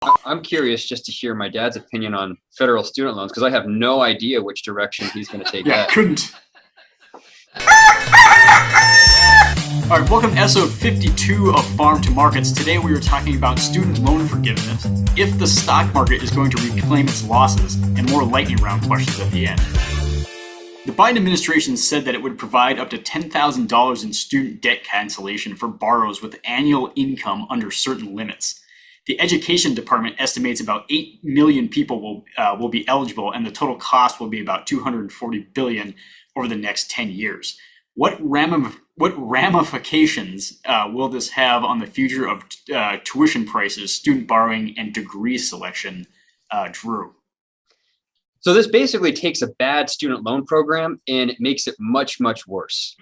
I'm curious just to hear my dad's opinion on federal student loans because I have no idea which direction he's going to take Yeah, that. couldn't. All right, welcome to episode 52 of Farm to Markets. Today we are talking about student loan forgiveness, if the stock market is going to reclaim its losses, and more lightning round questions at the end. The Biden administration said that it would provide up to $10,000 in student debt cancellation for borrowers with annual income under certain limits. The Education Department estimates about 8 million people will be eligible, and the total cost will be about $240 billion over the next 10 years. What ramifications will this have on the future of tuition prices, student borrowing, and degree selection, Drew? So this basically takes a bad student loan program and it makes it much, much worse.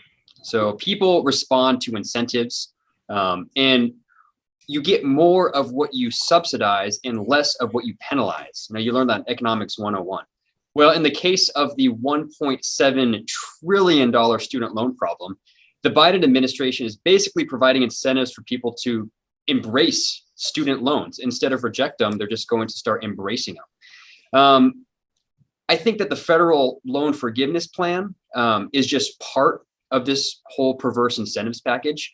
So people respond to incentives and you get more of what you subsidize and less of what you penalize. Now, you learned that in Economics 101. Well, in the case of the $1.7 trillion student loan problem, the Biden administration is basically providing incentives for people to embrace student loans. Instead of reject them, they're just going to start embracing them. I think that the federal loan forgiveness plan is just part of this whole perverse incentives package.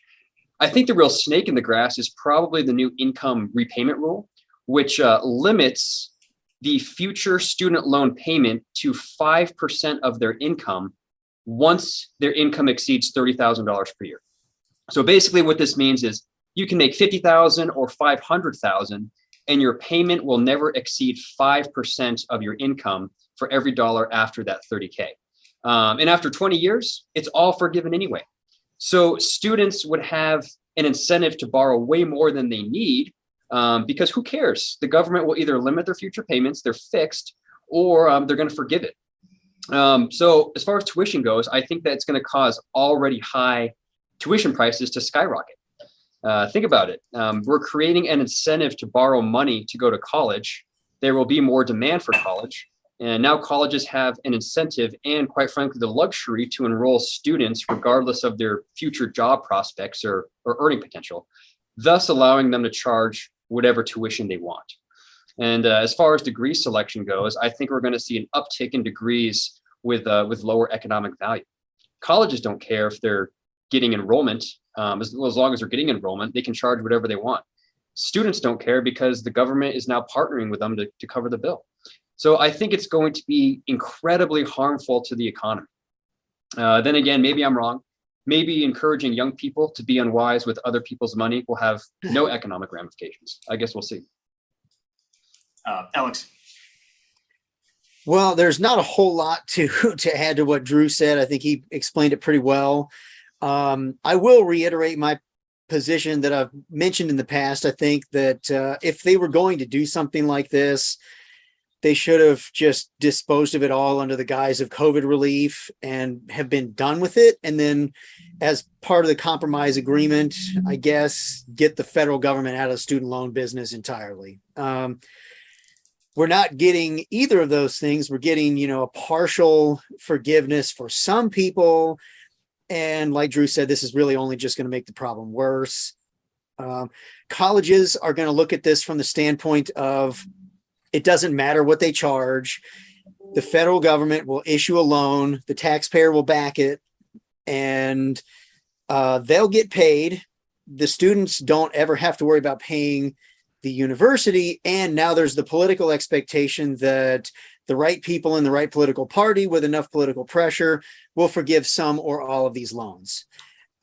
I think the real snake in the grass is probably the new income repayment rule, which limits the future student loan payment to 5% of their income once their income exceeds $30,000 per year. So basically what this means is you can make $50,000 or $500,000 and your payment will never exceed 5% of your income for every dollar after that 30K. And after 20 years, it's all forgiven anyway. So students would have an incentive to borrow way more than they need because who cares? The government will either limit their future payments, they're fixed, or they're going to forgive it. So as far as tuition goes, I think that it's going to cause already high tuition prices to skyrocket. Think about it. We're creating an incentive to borrow money to go to college. There will be more demand for college. And now colleges have an incentive and, quite frankly, the luxury to enroll students regardless of their future job prospects or earning potential, thus allowing them to charge whatever tuition they want. And as far as degree selection goes, I think we're going to see an uptick in degrees with lower economic value. Colleges don't care if they're getting enrollment. As long as they're getting enrollment, they can charge whatever they want. Students don't care because the government is now partnering with them to cover the bill. So I think it's going to be incredibly harmful to the economy. Then again, maybe I'm wrong. Maybe encouraging young people to be unwise with other people's money will have no economic ramifications. I guess we'll see. Alex. Well, there's not a whole lot to add to what Drew said. I think he explained it pretty well. I will reiterate my position that I've mentioned in the past. I think that if they were going to do something like this, they should have just disposed of it all under the guise of COVID relief and have been done with it. And then as part of the compromise agreement, I guess, get the federal government out of the student loan business entirely. We're not getting either of those things. We're getting, a partial forgiveness for some people. And like Drew said, this is really only just going to make the problem worse. Colleges are going to look at this from the standpoint of, it doesn't matter what they charge. The federal government will issue a loan. The taxpayer will back it, and they'll get paid. The students don't ever have to worry about paying the university. And now there's the political expectation that the right people in the right political party with enough political pressure will forgive some or all of these loans.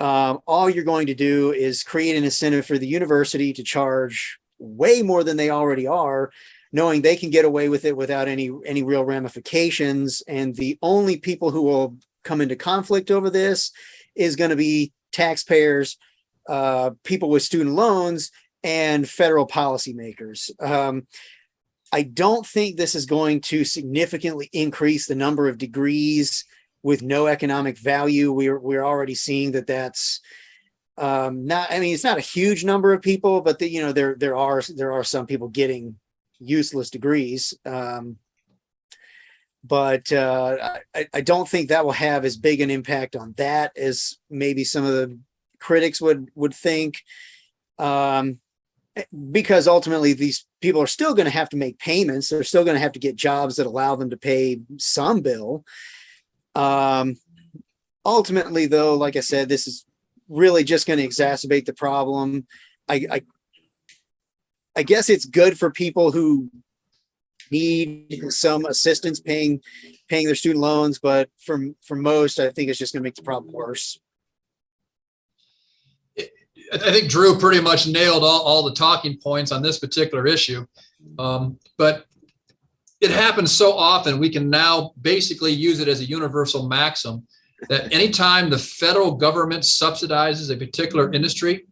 All you're going to do is create an incentive for the university to charge way more than they already are, knowing they can get away with it without any real ramifications. And the only people who will come into conflict over this is going to be taxpayers, people with student loans, and federal policymakers. I don't think this is going to significantly increase the number of degrees with no economic value. We're already seeing that that's not. I mean, it's not a huge number of people, but there are some people getting useless degrees. But I don't think that will have as big an impact on that as maybe some of the critics would think. because ultimately these people are still going to have to make payments. They're still going to have to get jobs that allow them to pay some bill. Ultimately, though, like I said, this is really just going to exacerbate the problem. I guess it's good for people who need some assistance paying their student loans, but for most, I think it's just going to make the problem worse. I think Drew pretty much nailed all the talking points on this particular issue. But it happens so often, we can now basically use it as a universal maxim that anytime the federal government subsidizes a particular industry,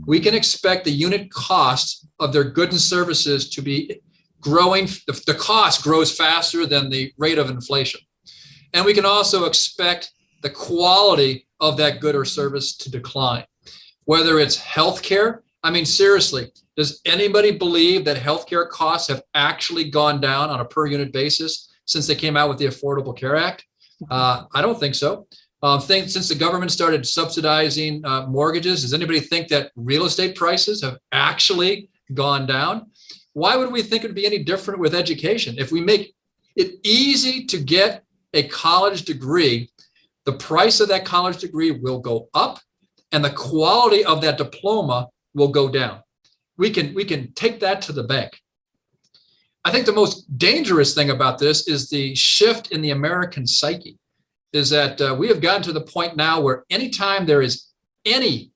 we can expect the unit cost of their goods and services to be growing. The cost grows faster than the rate of inflation. And we can also expect the quality of that good or service to decline. Whether it's healthcare, I mean, seriously, does anybody believe that healthcare costs have actually gone down on a per unit basis since they came out with the Affordable Care Act? I don't think so. Since the government started subsidizing mortgages, does anybody think that real estate prices have actually gone down? Why would we think it'd be any different with education? If we make it easy to get a college degree, the price of that college degree will go up and the quality of that diploma will go down. We can take that to the bank. I think the most dangerous thing about this is the shift in the American psyche, is that we have gotten to the point now where anytime there is any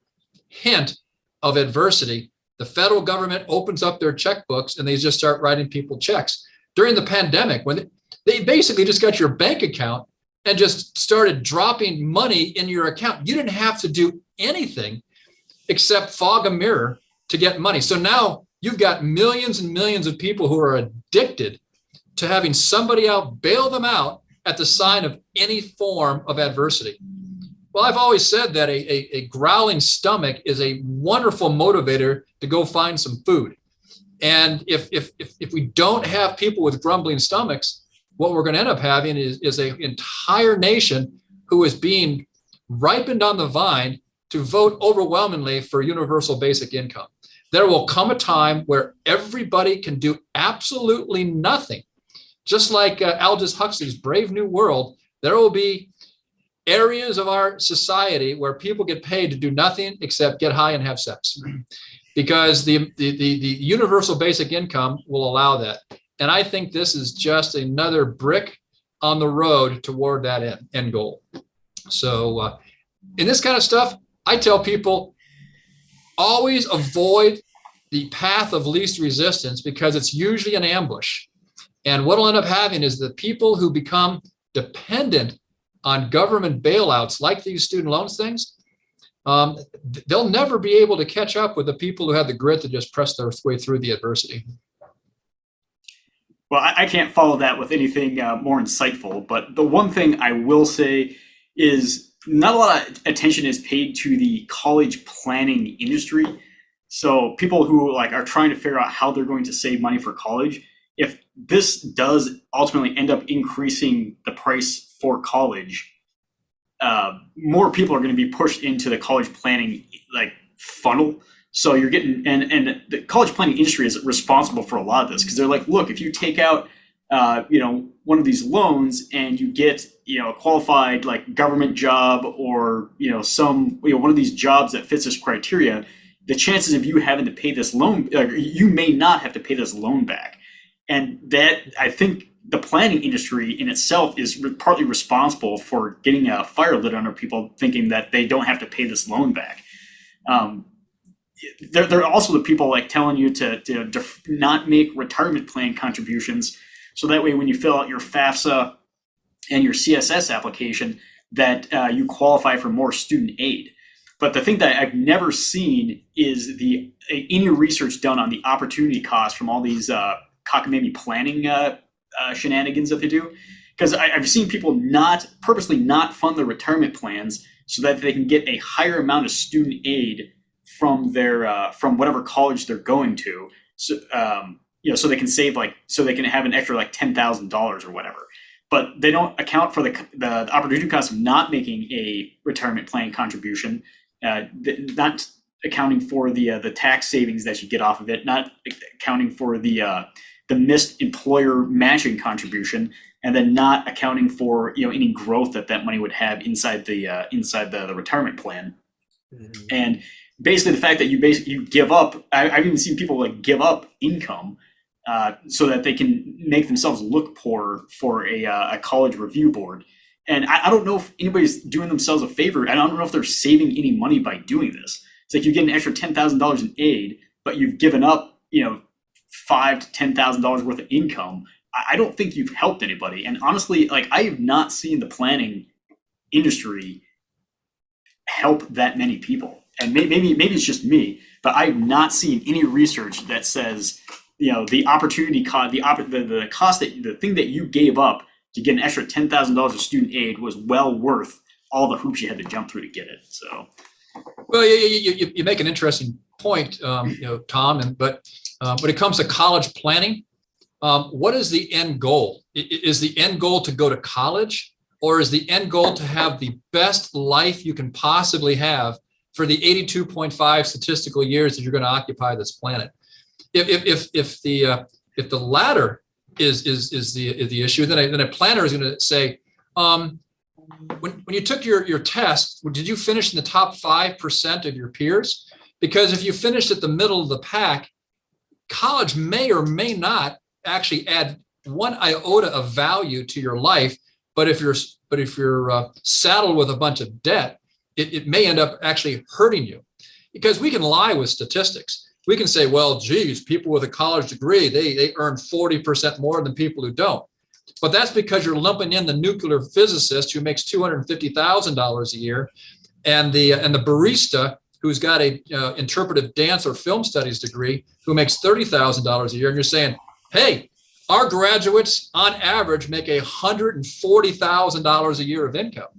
hint of adversity, the federal government opens up their checkbooks and they just start writing people checks. During the pandemic, when they basically just got your bank account and just started dropping money in your account, you didn't have to do anything except fog a mirror to get money. So now you've got millions and millions of people who are addicted to having somebody out bail them out at the sign of any form of adversity. Well, I've always said that a growling stomach is a wonderful motivator to go find some food. And if we don't have people with grumbling stomachs, what we're going to end up having is an entire nation who is being ripened on the vine to vote overwhelmingly for universal basic income. There will come a time where everybody can do absolutely nothing. Just like Aldous Huxley's Brave New World, there will be areas of our society where people get paid to do nothing except get high and have sex, because the universal basic income will allow that. And I think this is just another brick on the road toward that end goal. So in this kind of stuff, I tell people, always avoid the path of least resistance, because it's usually an ambush. And what will end up having is the people who become dependent on government bailouts like these student loans things, they'll never be able to catch up with the people who have the grit to just press their way through the adversity. Well, I can't follow that with anything more insightful, but the one thing I will say is not a lot of attention is paid to the college planning industry. So people who are trying to figure out how they're going to save money for college, if this does ultimately end up increasing the price for college, more people are going to be pushed into the college planning funnel. So you're getting, and the college planning industry is responsible for a lot of this, because they're like, look, if you take out, one of these loans and you get, a qualified government job or, one of these jobs that fits this criteria, the chances of you having to pay this loan, you may not have to pay this loan back. And that, I think the planning industry in itself is partly responsible for getting a fire lit under people thinking that they don't have to pay this loan back. They're also the people telling you to not make retirement plan contributions. So that way, when you fill out your FAFSA and your CSS application, that you qualify for more student aid. But the thing that I've never seen is any research done on the opportunity cost from all these cockamamie planning shenanigans that they do. Because I've seen people purposely not fund their retirement plans so that they can get a higher amount of student aid from from whatever college they're going to. So so they can save so they can have an extra $10,000 or whatever. But they don't account for the opportunity cost of not making a retirement plan contribution. Not accounting for the tax savings that you get off of it, not accounting for the missed employer matching contribution, and then not accounting for any growth that money would have inside the retirement plan. Mhm. And basically, the fact that you give up, I've even seen people like give up income so that they can make themselves look poor for a college review board. And I don't know if anybody's doing themselves a favor. I don't know if they're saving any money by doing this. It's like you get an extra $10,000 in aid, but you've given up, $5,000 to $10,000 worth of income. I don't think you've helped anybody. And honestly, like, I have not seen the planning industry help that many people. And maybe it's just me, but I've not seen any research that says, the opportunity cost, the cost the thing that you gave up to get an extra $10,000 of student aid was well worth all the hoops you had to jump through to get it. So, well, you make an interesting point, Tom. But when it comes to college planning, what is the end goal? Is the end goal to go to college, or is the end goal to have the best life you can possibly have for the 82.5 statistical years that you're going to occupy this planet? If the latter is the issue, then a planner is going to say, when you took your test, did you finish in the top 5% of your peers? Because if you finished at the middle of the pack, college may or may not actually add one iota of value to your life. But if you're saddled with a bunch of debt, it may end up actually hurting you, because we can lie with statistics. We can say, well, geez, people with a college degree, they earn 40% more than people who don't. But that's because you're lumping in the nuclear physicist who makes $250,000 a year, and the barista who's got a interpretive dance or film studies degree who makes $30,000 a year. And you're saying, hey, our graduates on average make $140,000 a year of income.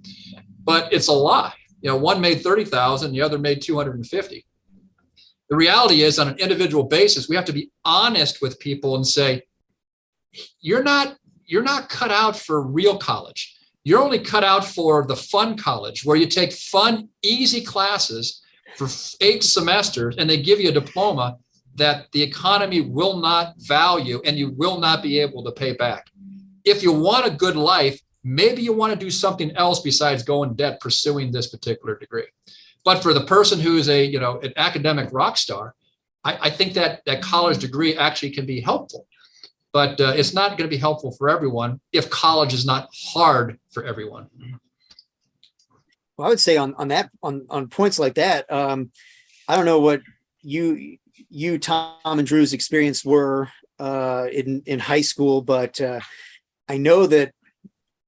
But it's a lie. One made 30,000, the other made 250. The reality is, on an individual basis, we have to be honest with people and say, you're not cut out for real college. You're only cut out for the fun college, where you take fun, easy classes for 8 semesters, and they give you a diploma that the economy will not value and you will not be able to pay back. If you want a good life, maybe you want to do something else besides go in debt pursuing this particular degree. But for the person who is an academic rock star, I think that college degree actually can be helpful. But it's not going to be helpful for everyone if college is not hard for everyone. Well, I would say on points like that, I don't know what you Tom and Drew's experience were in high school, but I know that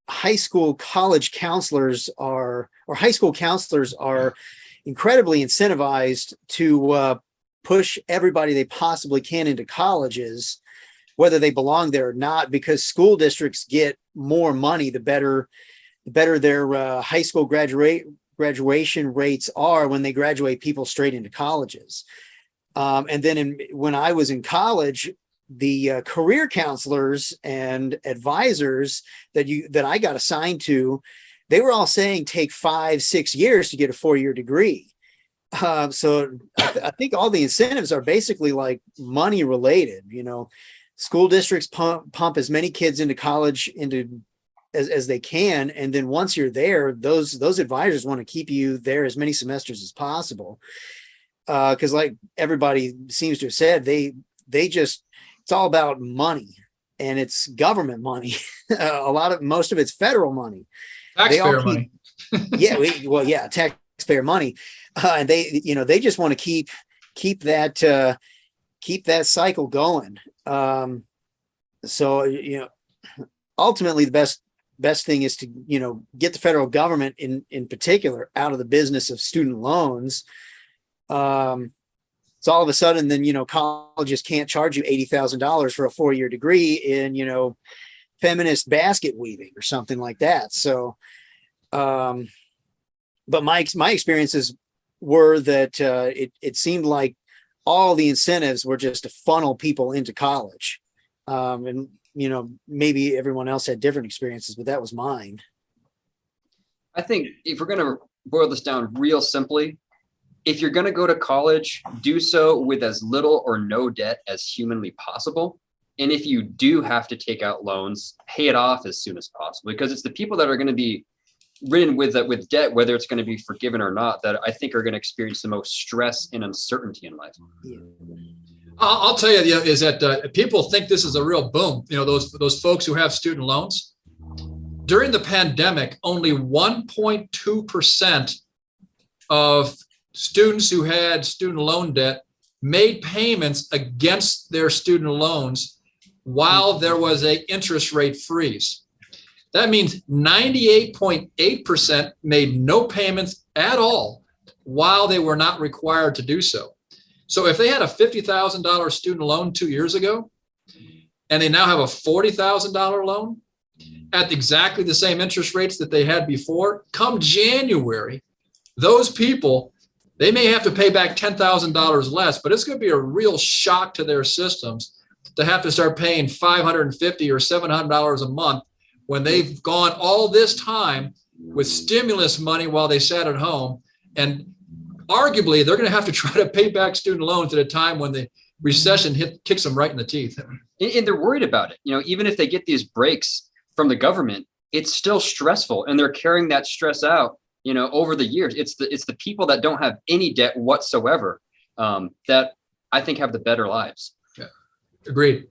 high school counselors are incredibly incentivized to push everybody they possibly can into colleges, whether they belong there or not, because school districts get more money the better their high school graduation rates are when they graduate people straight into colleges. And then when I was in college, the career counselors and advisors that I got assigned to, they were all saying take 5-6 years to get a 4-year degree. So I think all the incentives are basically like money related. School districts pump as many kids into college as they can, and then once you're there, those advisors want to keep you there as many semesters as possible. Because like everybody seems to have said, it's all about money, and it's government money. Most of it's federal money. Taxpayer money. Taxpayer money. And they just want to keep that cycle going. So ultimately the best thing is to get the federal government in particular out of the business of student loans. So all of a sudden then colleges can't charge you $80,000 for a 4-year degree in feminist basket weaving or something like that. So but my experiences were that it seemed like all the incentives were just to funnel people into college. And maybe everyone else had different experiences, but that was mine. I think if we're going to boil this down real simply, if you're going to go to college, do so with as little or no debt as humanly possible. And if you do have to take out loans, pay it off as soon as possible, because it's the people that are going to be ridden with debt, whether it's going to be forgiven or not, that I think are going to experience the most stress and uncertainty in life. I'll tell you, is that people think this is a real boom. Those folks who have student loans. During the pandemic, only 1.2% of students who had student loan debt made payments against their student loans while there was an interest rate freeze. That means 98.8% made no payments at all while they were not required to do so. So if they had a $50,000 student loan 2 years ago, and they now have a $40,000 loan at exactly the same interest rates that they had before, come January, those people, they may have to pay back $10,000 less, but it's going to be a real shock to their systems to have to start paying $550 or $700 a month when they've gone all this time with stimulus money while they sat at home. And arguably, they're going to have to try to pay back student loans at a time when the recession kicks them right in the teeth. And they're worried about it. Even if they get these breaks from the government, it's still stressful, and they're carrying that stress out, over the years. It's the people that don't have any debt whatsoever that I think have the better lives. Yeah. Agreed.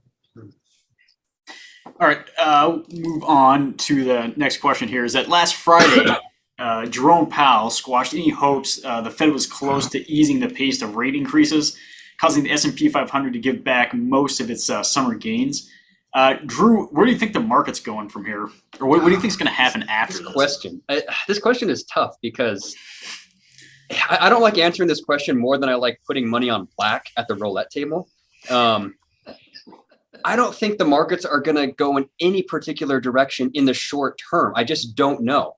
All right, move on to the next question here. Is that last Friday, Jerome Powell squashed any hopes the Fed was close to easing the pace of rate increases, causing the S&P 500 to give back most of its summer gains. Drew, where do you think the market's going from here? Or what do you think is going to happen after this? This question is tough because I don't like answering this question more than I like putting money on black at the roulette table. I don't think the markets are going to go in any particular direction in the short term. I just don't know.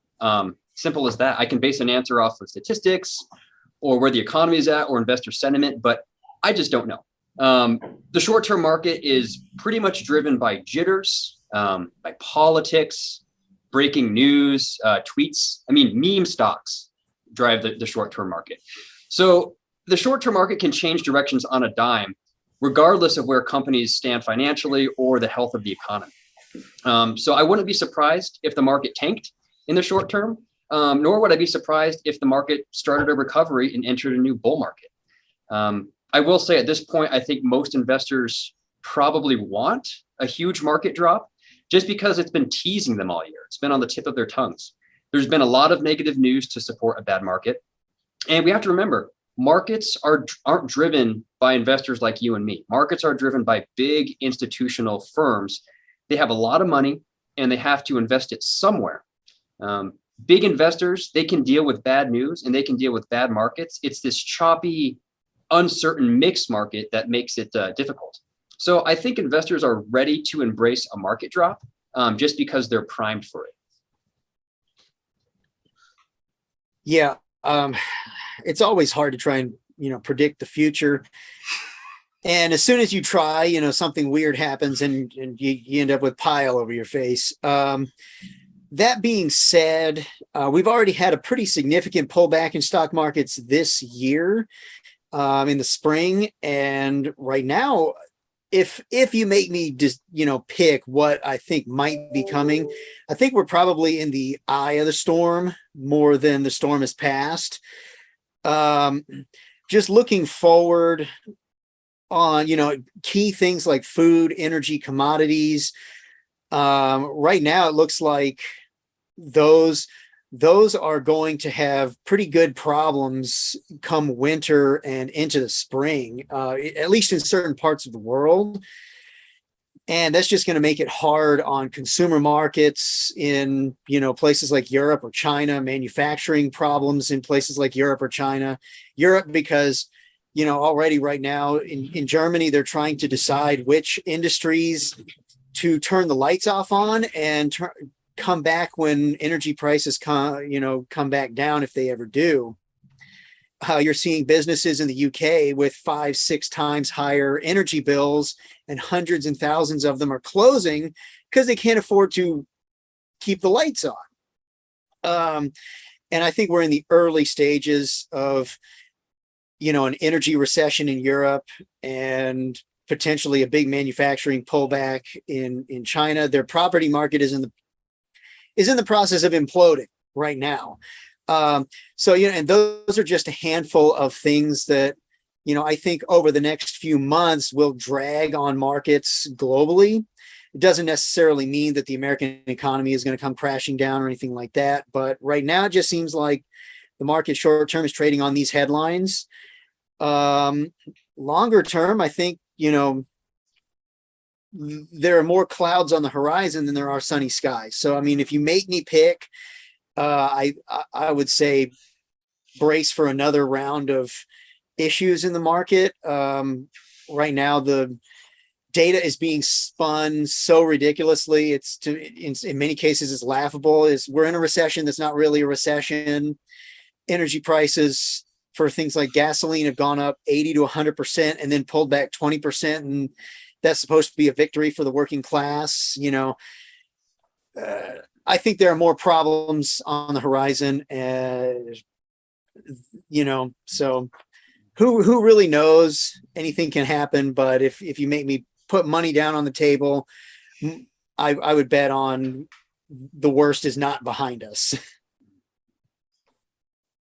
Simple as that. I can base an answer off of statistics or where the economy is at or investor sentiment, but I just don't know. The short-term market is pretty much driven by jitters, by politics, breaking news, tweets. Meme stocks drive the short-term market. So the short-term market can change directions on a dime, regardless of where companies stand financially or the health of the economy. So I wouldn't be surprised if the market tanked in the short term, nor would I be surprised if the market started a recovery and entered a new bull market. I will say at this point, I think most investors probably want a huge market drop just because it's been teasing them all year. It's been on the tip of their tongues. There's been a lot of negative news to support a bad market. And we have to remember, markets aren't driven by investors like you and me. Markets are driven by big institutional firms. They have a lot of money and they have to invest it somewhere. Big investors, they can deal with bad news and they can deal with bad markets. It's this choppy, uncertain mixed market that makes it difficult. So I think investors are ready to embrace a market drop just because they're primed for it. Yeah. It's always hard to try and, predict the future. And as soon as you try, something weird happens and you end up with pile over your face. That being said, we've already had a pretty significant pullback in stock markets this year. In the spring, and right now, if you make me just pick what I think might be coming, I think we're probably in the eye of the storm more than the storm has passed. Just looking forward on key things like food, energy, commodities. Right now, it looks like those are going to have pretty good problems come winter and into the spring, at least in certain parts of the world. And that's just going to make it hard on consumer markets in, places like Europe or China, manufacturing problems in places like Europe or China. Europe, because, already right now in Germany, they're trying to decide which industries to turn the lights off on and come back when energy prices come back down, if they ever do. You're seeing businesses in the UK with 5-6 times higher energy bills, and hundreds and thousands of them are closing because they can't afford to keep the lights on. And I think we're in the early stages of an energy recession in Europe and potentially a big manufacturing pullback in China. Their property market is in the process of imploding right now. So, and those are just a handful of things that, I think over the next few months will drag on markets globally. It doesn't necessarily mean that the American economy is going to come crashing down or anything like that. But right now, it just seems like the market short term is trading on these headlines. Longer term, I think, there are more clouds on the horizon than there are sunny skies. So, I mean, if you make me pick, I would say brace for another round of issues in the market. Right now, the data is being spun so ridiculously. In many cases, it's laughable. We're in a recession that's not really a recession. Energy prices for things like gasoline have gone up 80 to 100% and then pulled back 20%. And that's supposed to be a victory for the working class. I think there are more problems on the horizon, so who really knows? Anything can happen. But if you make me put money down on the table, I would bet on the worst is not behind us.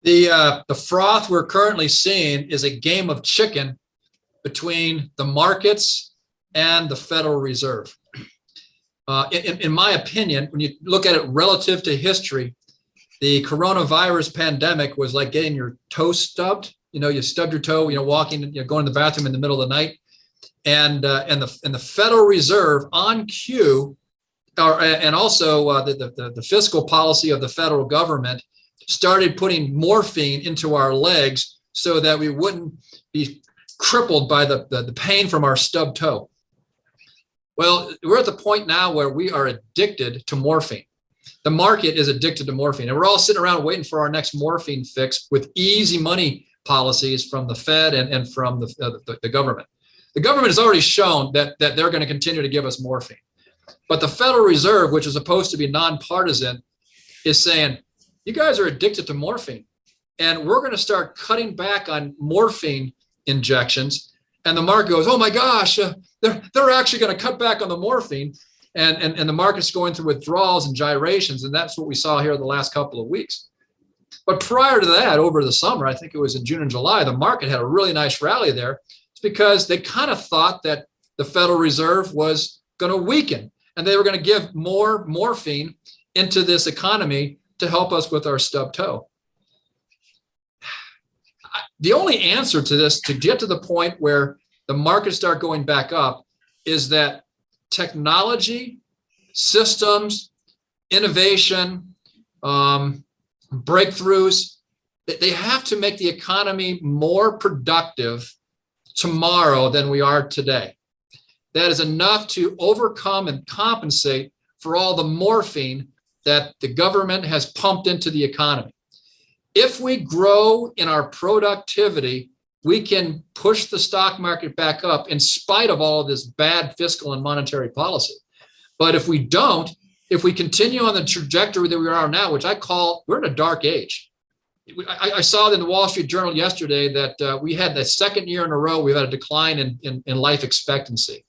The froth we're currently seeing is a game of chicken between the markets and the Federal Reserve. In my opinion, when you look at it relative to history, the coronavirus pandemic was like getting your toe stubbed. You stubbed your toe, walking, going to the bathroom in the middle of the night, and the Federal Reserve on cue, and also the fiscal policy of the federal government started putting morphine into our legs so that we wouldn't be crippled by the pain from our stubbed toe. Well, we're at the point now where we are addicted to morphine. The market is addicted to morphine, and we're all sitting around waiting for our next morphine fix with easy money policies from the Fed and from the government. The government has already shown that they're going to continue to give us morphine. But the Federal Reserve, which is supposed to be nonpartisan, is saying, you guys are addicted to morphine, and we're going to start cutting back on morphine injections. And the market goes, oh my gosh, they're actually going to cut back on the morphine. And the market's going through withdrawals and gyrations. And that's what we saw here the last couple of weeks. But prior to that, over the summer, I think it was in June and July, the market had a really nice rally there. It's because they kind of thought that the Federal Reserve was going to weaken and they were going to give more morphine into this economy to help us with our stubbed toe. The only answer to this, to get to the point where the markets start going back up, is that technology, systems, innovation, breakthroughs, they have to make the economy more productive tomorrow than we are today. That is enough to overcome and compensate for all the morphine that the government has pumped into the economy. If we grow in our productivity, we can push the stock market back up in spite of all of this bad fiscal and monetary policy. But if we don't, if we continue on the trajectory that we are now, which I call, we're in a dark age. I saw in the Wall Street Journal yesterday that we had the second year in a row, we've had a decline in life expectancy.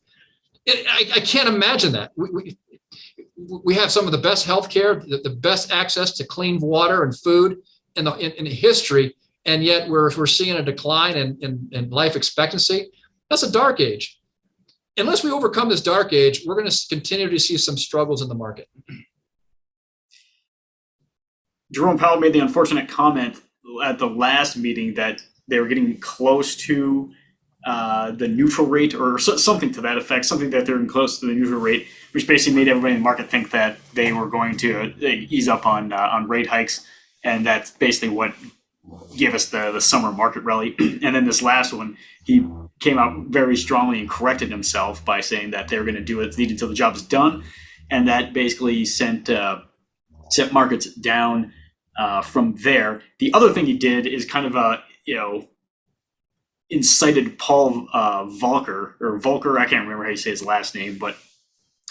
I can't imagine that. We have some of the best healthcare, the best access to clean water and food in history, and yet we're seeing a decline in life expectancy. That's a dark age. Unless we overcome this dark age, we're going to continue to see some struggles in the market. Jerome Powell made the unfortunate comment at the last meeting that they were getting close to the neutral rate or something to that effect, something that they're close to the neutral rate, which basically made everybody in the market think that they were going to ease up on rate hikes. And that's basically what gave us the summer market rally. And then this last one, he came out very strongly and corrected himself by saying that they were going to do what's needed until the job is done. And that basically sent markets down from there. The other thing he did is kind of incited Paul Volcker, I can't remember how you say his last name, but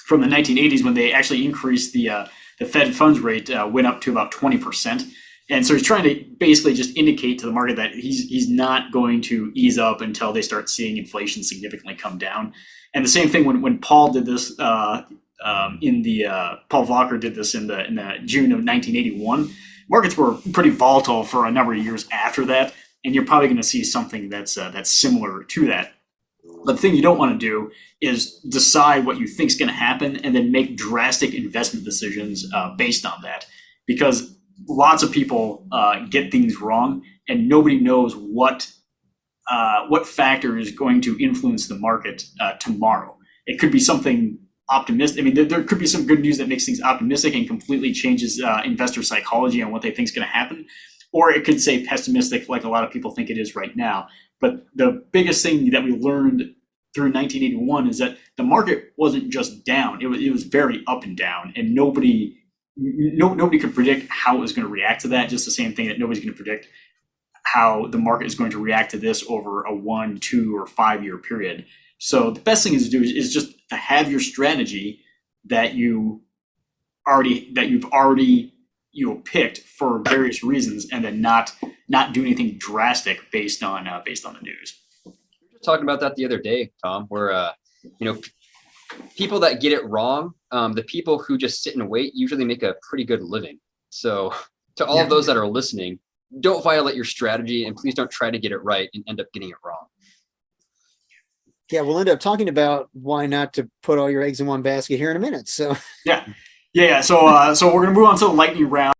from the 1980s when they actually increased the Fed funds rate went up to about 20%. And so he's trying to basically just indicate to the market that he's not going to ease up until they start seeing inflation significantly come down. And the same thing when Paul did this Paul Volcker did this in the June of 1981. Markets were pretty volatile for a number of years after that, and you're probably going to see something that's similar to that. But the thing you don't want to do is decide what you think is going to happen and then make drastic investment decisions based on that, because lots of people get things wrong, and nobody knows what factor is going to influence the market tomorrow. It could be something optimistic. I mean, there could be some good news that makes things optimistic and completely changes investor psychology on what they think is going to happen, or it could say pessimistic, like a lot of people think it is right now. But the biggest thing that we learned through 1981 is that the market wasn't just down; it was very up and down, and nobody could predict how it was going to react to that. Just the same thing that nobody's going to predict how the market is going to react to this over a 1, 2, or 5 year period. So the best thing is to do is just to have your strategy that you've already picked for various reasons, and then not do anything drastic based on the news. We were just talking about that the other day, Tom, where people that get it wrong, the people who just sit and wait usually make a pretty good living. So to all of those that are listening, don't violate your strategy, and please don't try to get it right and end up getting it wrong. Yeah, we'll end up talking about why not to put all your eggs in one basket here in a minute. So yeah. So we're gonna move on to the lightning round.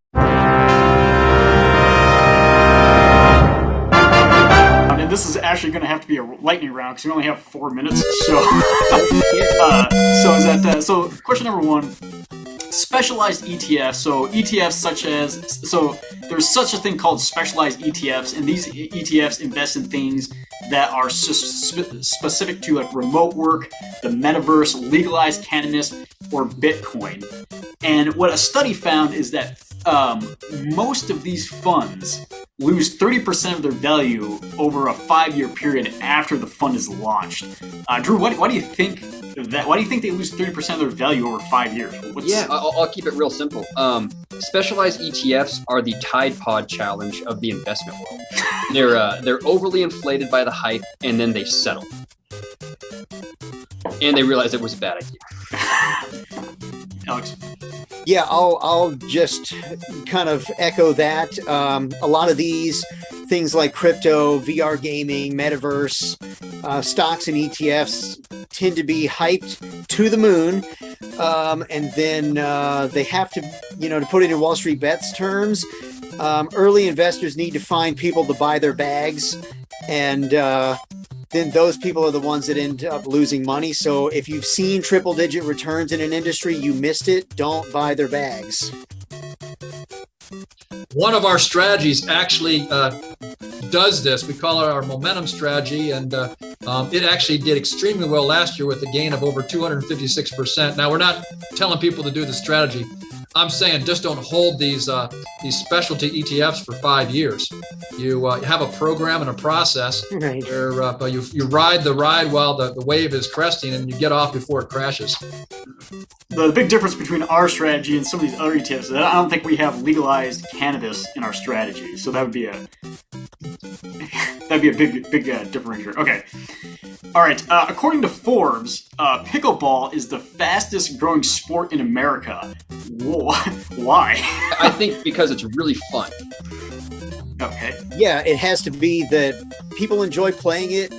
And this is actually going to have to be a lightning round because we only have 4 minutes. So, so question number 1. Specialized ETFs. So ETFs there's such a thing called specialized ETFs, and these ETFs invest in things that are specific to like remote work, the metaverse, legalized cannabis, or Bitcoin. And what a study found is that most of these funds lose 30% of their value over a 5-year period after the fund is launched. Drew, why do you think that? Why do you think they lose 30% of their value over 5 years? I'll keep it real simple. Specialized ETFs are the Tide Pod challenge of the investment world. They're overly inflated by the hype, and then they settle. And they realize it was a bad idea. Alex? Yeah, I'll just kind of echo that. A lot of these things like crypto, VR gaming, metaverse, stocks and ETFs tend to be hyped to the moon. And then they have to, to put it in Wall Street Bets terms, early investors need to find people to buy their bags. And then those people are the ones that end up losing money. So if you've seen triple-digit returns in an industry, you missed it, don't buy their bags. One of our strategies actually does this. We call it our momentum strategy, and it actually did extremely well last year with a gain of over 256%. Now, we're not telling people to do the strategy. I'm saying just don't hold these specialty ETFs for 5 years. You have a program and a process right, where you ride the ride while the wave is cresting, and you get off before it crashes. The big difference between our strategy and some of these other ETFs is that I don't think we have legalized cannabis in our strategy. So that would be a big differentiator. Okay. All right. According to Forbes, pickleball is the fastest growing sport in America. Why? I think because it's really fun. Okay. Yeah, it has to be that people enjoy playing it.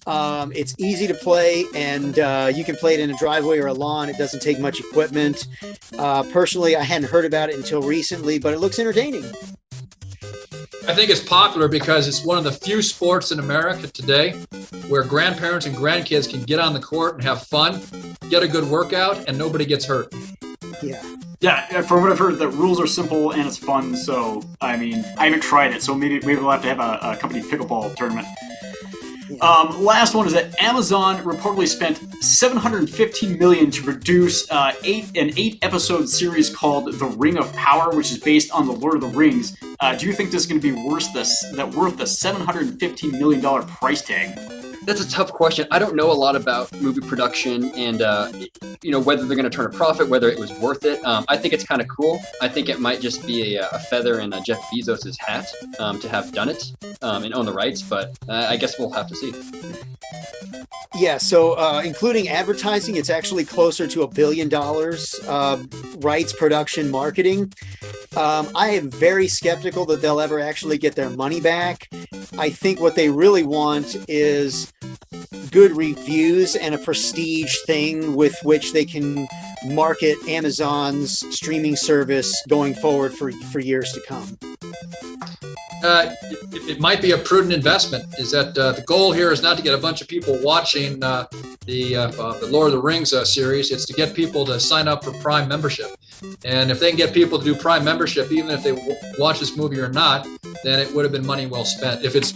It's easy to play, and you can play it in a driveway or a lawn. It doesn't take much equipment. Personally, I hadn't heard about it until recently, but it looks entertaining. I think it's popular because it's one of the few sports in America today where grandparents and grandkids can get on the court and have fun, get a good workout, and nobody gets hurt. Yeah, from what I've heard, the rules are simple and it's fun. So, I mean, I haven't tried it, so maybe we'll have to have a company pickleball tournament. Last one is that Amazon reportedly spent $715 million to produce an 8-episode series called The Ring of Power, which is based on the Lord of the Rings. Do you think this is going to be worth the $715 million price tag? That's a tough question. I don't know a lot about movie production and, whether they're going to turn a profit, whether it was worth it. I think it's kind of cool. I think it might just be a feather in Jeff Bezos's hat to have done it and own the rights, but I guess we'll have to see. Yeah, so including advertising, it's actually closer to $1 billion, rights, production, marketing. I am very skeptical that they'll ever actually get their money back. I think what they really want is good reviews and a prestige thing with which they can market Amazon's streaming service going forward for years to come. It might be a prudent investment. Is that the goal here is not to get a bunch of people watching the Lord of the Rings series. It's to get people to sign up for Prime membership. And if they can get people to do Prime membership, even if they watch this movie or not, then it would have been money well spent. If it's